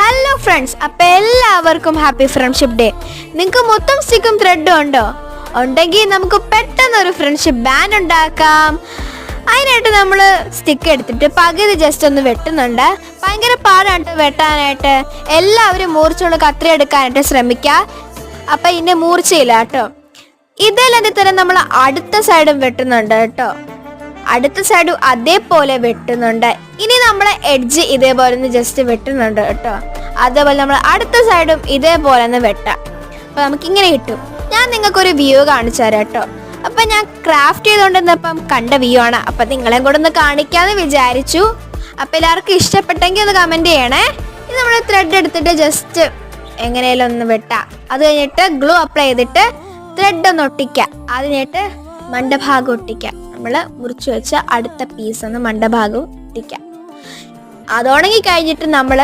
Hello friends, അപ്പോൾ എല്ലാവർക്കും happy friendship day. നിങ്ങൾക്ക് മൊത്തം സ്റ്റിക്കും ത്രെഡും ഉണ്ടോ? ഉണ്ടെങ്കിൽ നമുക്ക് പെട്ടെന്ന് ഒരു ഫ്രണ്ട്ഷിപ്പ് ബാൻഡ് ഉണ്ടാക്കാം. അതിനായിട്ട് നമ്മൾ സ്റ്റിക്ക് എടുത്തിട്ട് പകുതി ജസ്റ്റ് ഒന്ന് വെട്ടുന്നുണ്ട്. ഭയങ്കര പാടാണ് വെട്ടാനായിട്ട്. എല്ലാവരും മൂർച്ചയുള്ള കത്രി എടുക്കാനായിട്ട് ശ്രമിക്കുക. അപ്പം ഇതിൻ്റെ മൂർച്ചയില്ല കേട്ടോ. ഇതല്ലാതെ തന്നെ നമ്മൾ അടുത്ത സൈഡും വെട്ടുന്നുണ്ട് കേട്ടോ. അടുത്ത സൈഡും അതേപോലെ വെട്ടുന്നുണ്ട്. ഇനി നമ്മൾ എഡ്ജ് ഇതേപോലെ ഒന്ന് ജസ്റ്റ് വെട്ടുന്നുണ്ട് കേട്ടോ. അതേപോലെ നമ്മൾ അടുത്ത സൈഡും ഇതേപോലെ ഒന്ന് വെട്ടാം. അപ്പോൾ നമുക്കിങ്ങനെ കിട്ടും. ഞാൻ നിങ്ങൾക്കൊരു വ്യൂ കാണിച്ചു തരാം കേട്ടോ. അപ്പം ഞാൻ ക്രാഫ്റ്റ് ചെയ്തുകൊണ്ടിരുന്നപ്പം കണ്ട വ്യൂ ആണ്. അപ്പം നിങ്ങളെയും കൂടെ ഒന്ന് കാണിക്കാമെന്ന് വിചാരിച്ചു. അപ്പം എല്ലാവർക്കും ഇഷ്ടപ്പെട്ടെങ്കിൽ ഒന്ന് കമൻറ്റ് ചെയ്യണേ. ഇത് നമ്മൾ ത്രെഡ് എടുത്തിട്ട് ജസ്റ്റ് എങ്ങനെയാലും ഒന്ന് വെട്ടാം. അത് കഴിഞ്ഞിട്ട് ഗ്ലൂ അപ്ലൈ ചെയ്തിട്ട് ത്രെഡ് ഒന്ന് ഒട്ടിക്കുക. അതിനായിട്ട് മണ്ടഭാഗം ഒട്ടിക്കുക. നമ്മൾ മുറിച്ച് വെച്ച അടുത്ത പീസ് ഒന്ന് മണ്ടഭാഗം ഒട്ടിക്കുക. അതുണങ്ങി കഴിഞ്ഞിട്ട് നമ്മൾ